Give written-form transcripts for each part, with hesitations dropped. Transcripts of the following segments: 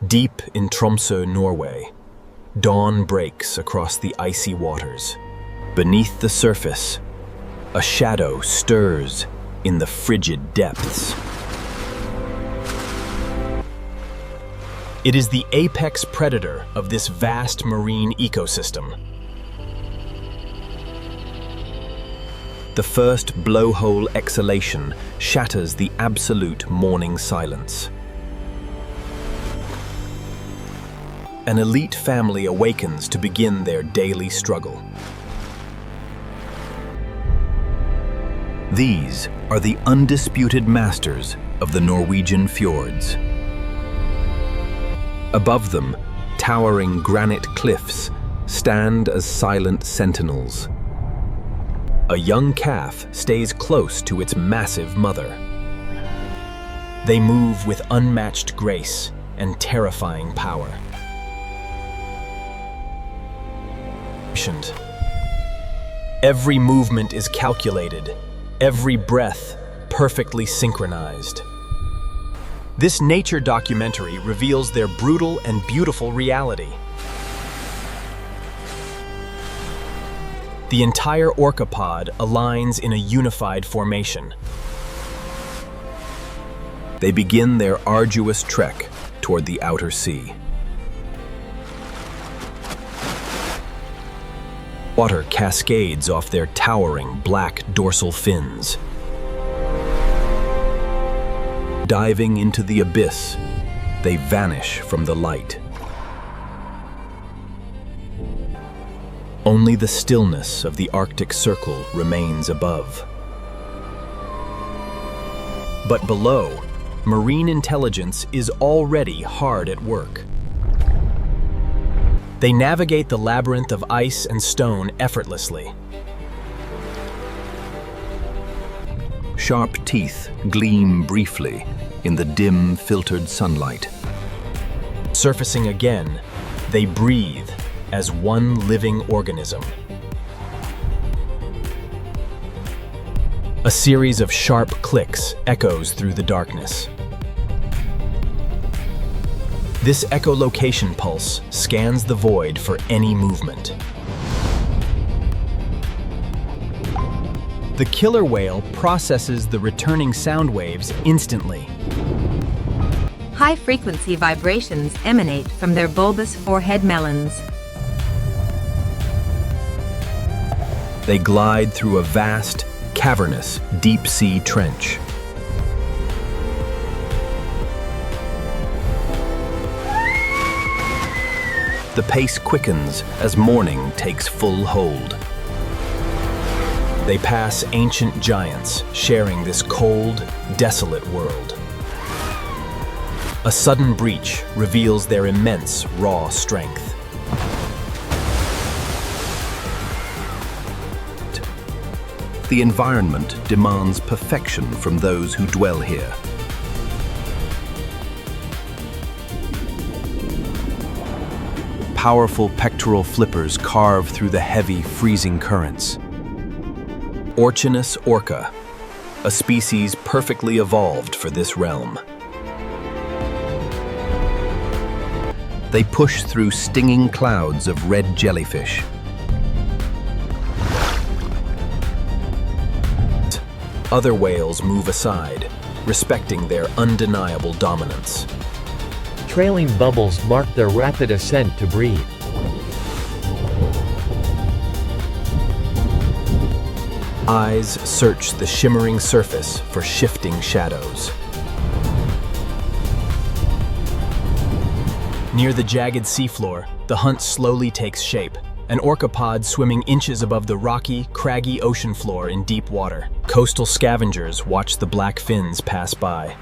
Deep in Tromsø, Norway, dawn breaks across the icy waters. Beneath the surface, a shadow stirs in the frigid depths. It is the apex predator of this vast marine ecosystem. The first blowhole exhalation shatters the absolute morning silence. An elite family awakens to begin their daily struggle. These are the undisputed masters of the Norwegian fjords. Above them, towering granite cliffs stand as silent sentinels. A young calf stays close to its massive mother. They move with unmatched grace and terrifying power. Every movement is calculated, every breath perfectly synchronized. This nature documentary reveals their brutal and beautiful reality. The entire orca pod aligns in a unified formation. They begin their arduous trek toward the outer sea. Water cascades off their towering black dorsal fins. Diving into the abyss, they vanish from the light. Only the stillness of the Arctic Circle remains above. But below, marine intelligence is already hard at work. They navigate the labyrinth of ice and stone effortlessly. Sharp teeth gleam briefly in the dim, filtered sunlight. Surfacing again, they breathe as one living organism. A series of sharp clicks echoes through the darkness. This echolocation pulse scans the void for any movement. The killer whale processes the returning sound waves instantly. High-frequency vibrations emanate from their bulbous forehead melons. They glide through a vast, cavernous, deep-sea trench. The pace quickens as morning takes full hold. They pass ancient giants sharing this cold, desolate world. A sudden breach reveals their immense raw strength. The environment demands perfection from those who dwell here. Powerful pectoral flippers carve through the heavy, freezing currents. Orcas orca, a species perfectly evolved for this realm. They push through stinging clouds of red jellyfish. Other whales move aside, respecting their undeniable dominance. Trailing bubbles mark their rapid ascent to breathe. Eyes search the shimmering surface for shifting shadows. Near the jagged seafloor, the hunt slowly takes shape. An orca pod swimming inches above the rocky, craggy ocean floor in deep water. Coastal scavengers watch the black fins pass by.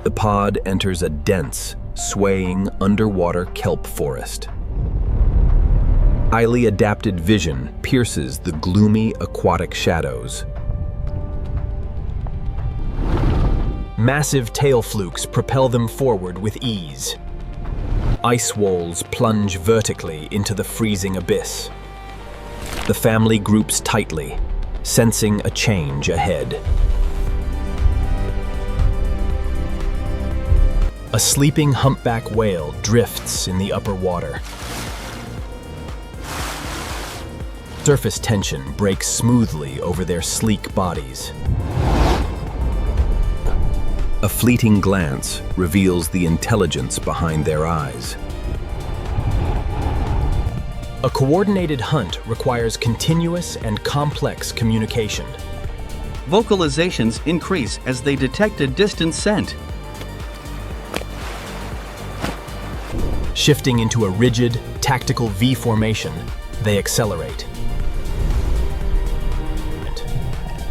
The pod enters a dense, swaying underwater kelp forest. Highly adapted vision pierces the gloomy aquatic shadows. Massive tail flukes propel them forward with ease. Ice walls plunge vertically into the freezing abyss. The family groups tightly, sensing a change ahead. A sleeping humpback whale drifts in the upper water. Surface tension breaks smoothly over their sleek bodies. A fleeting glance reveals the intelligence behind their eyes. A coordinated hunt requires continuous and complex communication. Vocalizations increase as they detect a distant scent. Shifting into a rigid, tactical V formation, they accelerate.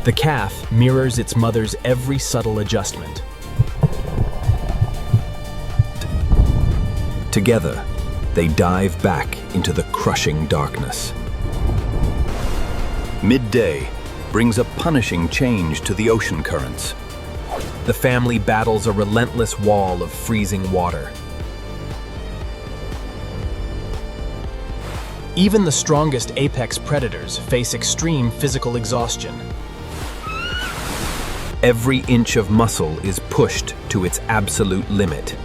The calf mirrors its mother's every subtle adjustment. Together, they dive back into the crushing darkness. Midday brings a punishing change to the ocean currents. The family battles a relentless wall of freezing water. Even the strongest apex predators face extreme physical exhaustion. Every inch of muscle is pushed to its absolute limit.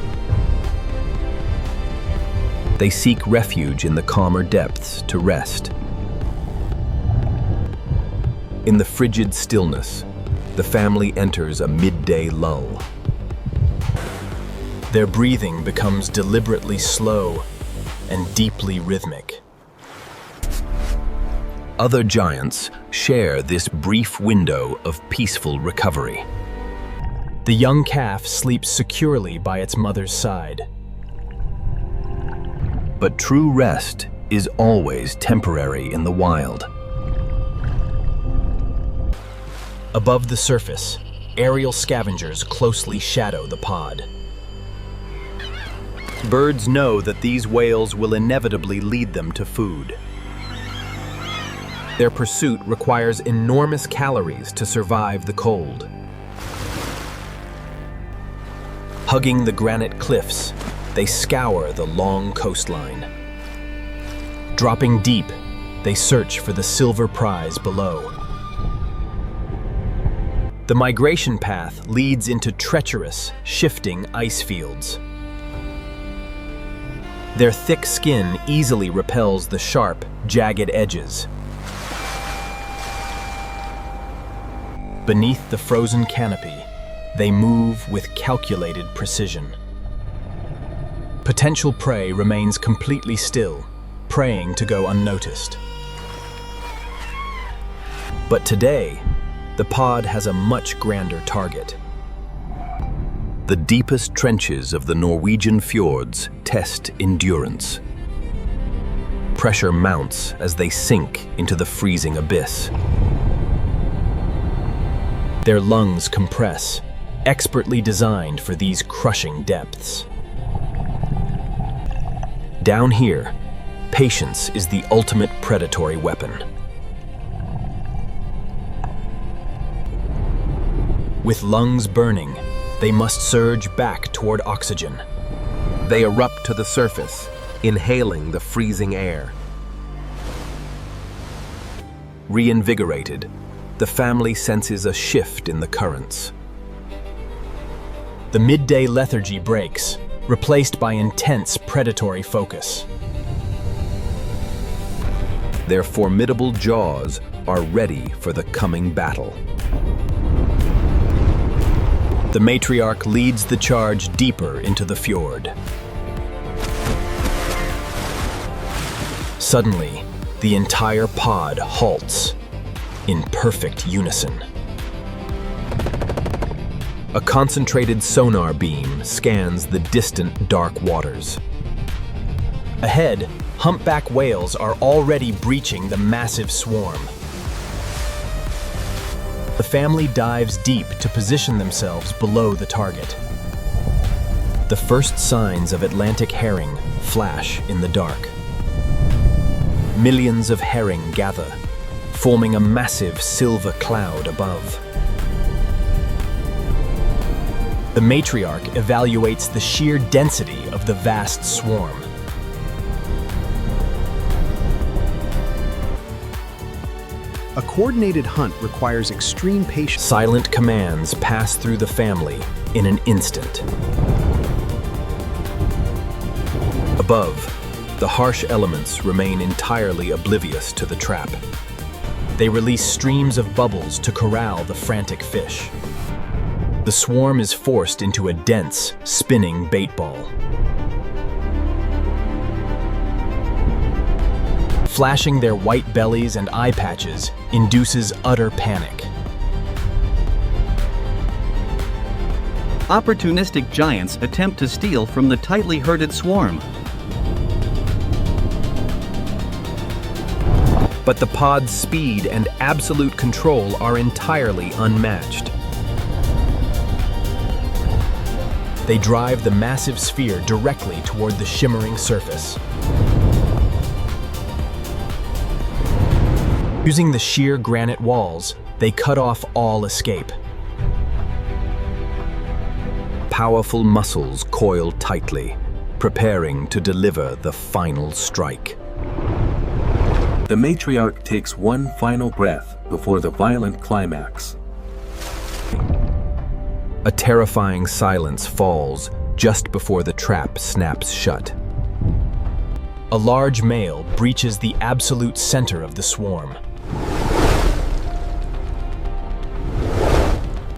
They seek refuge in the calmer depths to rest. In the frigid stillness, the family enters a midday lull. Their breathing becomes deliberately slow and deeply rhythmic. Other giants share this brief window of peaceful recovery. The young calf sleeps securely by its mother's side. But true rest is always temporary in the wild. Above the surface, aerial scavengers closely shadow the pod. Birds know that these whales will inevitably lead them to food. Their pursuit requires enormous calories to survive the cold. Hugging the granite cliffs, they scour the long coastline. Dropping deep, they search for the silver prize below. The migration path leads into treacherous, shifting ice fields. Their thick skin easily repels the sharp, jagged edges. Beneath the frozen canopy, they move with calculated precision. Potential prey remains completely still, praying to go unnoticed. But today, the pod has a much grander target. The deepest trenches of the Norwegian fjords test endurance. Pressure mounts as they sink into the freezing abyss. Their lungs compress, expertly designed for these crushing depths. Down here, patience is the ultimate predatory weapon. With lungs burning, they must surge back toward oxygen. They erupt to the surface, inhaling the freezing air. Reinvigorated, the family senses a shift in the currents. The midday lethargy breaks, replaced by intense predatory focus. Their formidable jaws are ready for the coming battle. The matriarch leads the charge deeper into the fjord. Suddenly, the entire pod halts in perfect unison. A concentrated sonar beam scans the distant dark waters. Ahead, humpback whales are already breaching the massive swarm. The family dives deep to position themselves below the target. The first signs of Atlantic herring flash in the dark. Millions of herring gather, forming a massive silver cloud above. The matriarch evaluates the sheer density of the vast swarm. A coordinated hunt requires extreme patience. Silent commands pass through the family in an instant. Above, the harsh elements remain entirely oblivious to the trap. They release streams of bubbles to corral the frantic fish. The swarm is forced into a dense, spinning bait ball. Flashing their white bellies and eye patches induces utter panic. Opportunistic giants attempt to steal from the tightly herded swarm. But the pod's speed and absolute control are entirely unmatched. They drive the massive sphere directly toward the shimmering surface. Using the sheer granite walls, they cut off all escape. Powerful muscles coil tightly, preparing to deliver the final strike. The matriarch takes one final breath before the violent climax. A terrifying silence falls just before the trap snaps shut. A large male breaches the absolute center of the swarm.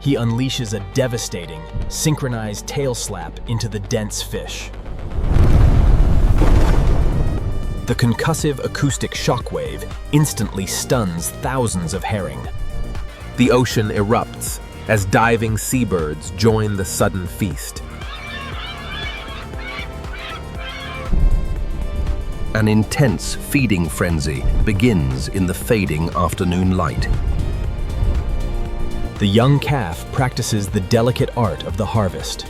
He unleashes a devastating, synchronized tail-slap into the dense fish. The concussive acoustic shockwave instantly stuns thousands of herring. The ocean erupts as diving seabirds join the sudden feast. An intense feeding frenzy begins in the fading afternoon light. The young calf practices the delicate art of the harvest.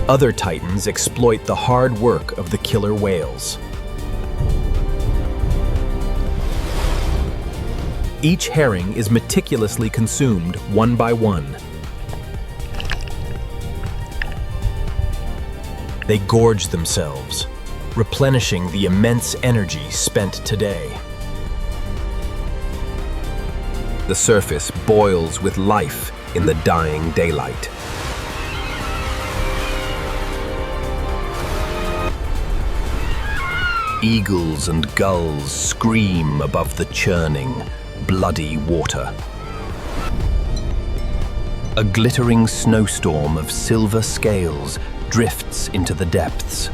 Other titans exploit the hard work of the killer whales. Each herring is meticulously consumed one by one. They gorge themselves, replenishing the immense energy spent today. The surface boils with life in the dying daylight. Eagles and gulls scream above the churning, bloody water. A glittering snowstorm of silver scales drifts into the depths.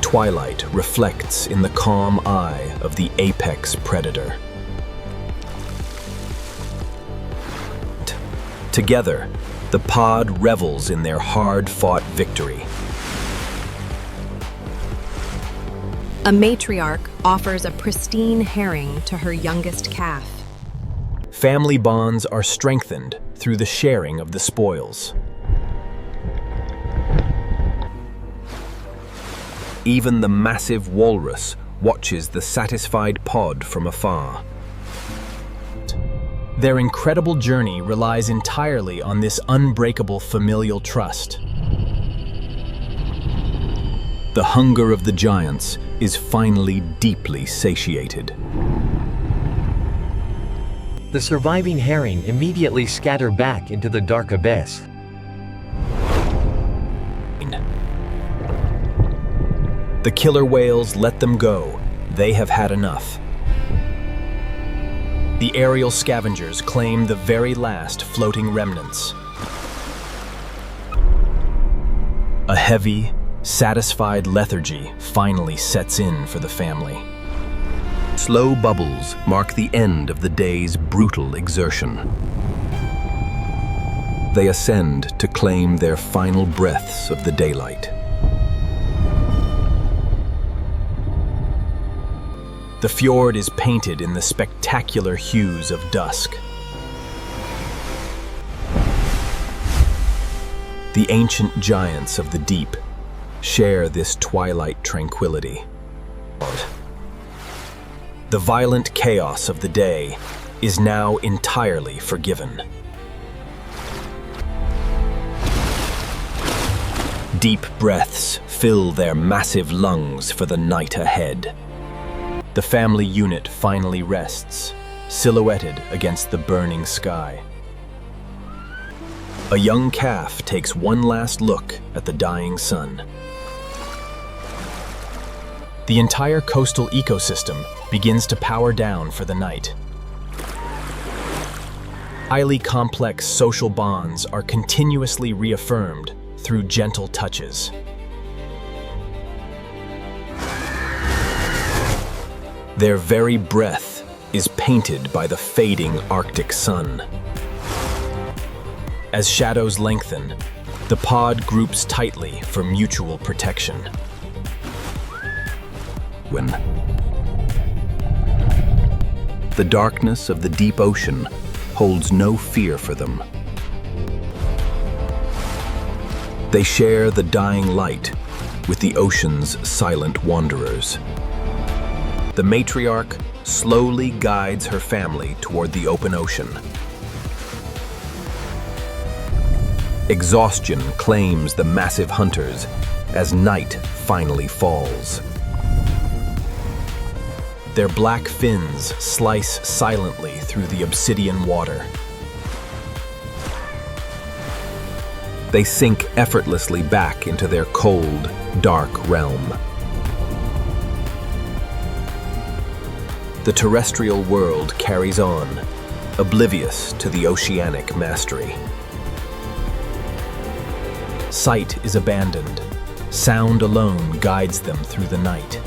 Twilight reflects in the calm eye of the apex predator. Together, the pod revels in their hard-fought victory. A matriarch offers a pristine herring to her youngest calf. Family bonds are strengthened through the sharing of the spoils. Even the massive walrus watches the satisfied pod from afar. Their incredible journey relies entirely on this unbreakable familial trust. The hunger of the giants is finally deeply satiated. The surviving herring immediately scatter back into the dark abyss. The killer whales let them go. They have had enough. The aerial scavengers claim the very last floating remnants. A heavy, satisfied lethargy finally sets in for the family. Slow bubbles mark the end of the day's brutal exertion. They ascend to claim their final breaths of the daylight. The fjord is painted in the spectacular hues of dusk. The ancient giants of the deep share this twilight tranquility. The violent chaos of the day is now entirely forgiven. Deep breaths fill their massive lungs for the night ahead. The family unit finally rests, silhouetted against the burning sky. A young calf takes one last look at the dying sun. The entire coastal ecosystem begins to power down for the night. Highly complex social bonds are continuously reaffirmed through gentle touches. Their very breath is painted by the fading Arctic sun. As shadows lengthen, the pod groups tightly for mutual protection. When the darkness of the deep ocean holds no fear for them. They share the dying light with the ocean's silent wanderers. The matriarch slowly guides her family toward the open ocean. Exhaustion claims the massive hunters as night finally falls. Their black fins slice silently through the obsidian water. They sink effortlessly back into their cold, dark realm. The terrestrial world carries on, oblivious to the oceanic mastery. Sight is abandoned. Sound alone guides them through the night.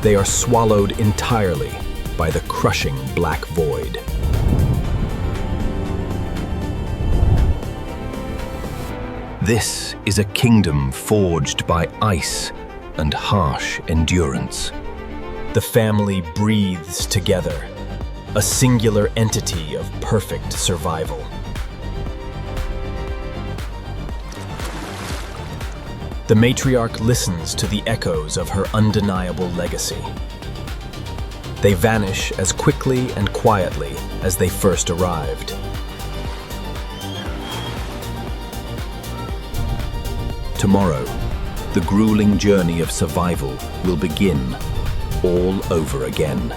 They are swallowed entirely by the crushing black void. This is a kingdom forged by ice and harsh endurance. The family breathes together, a singular entity of perfect survival. The matriarch listens to the echoes of her undeniable legacy. They vanish as quickly and quietly as they first arrived. Tomorrow, the grueling journey of survival will begin all over again.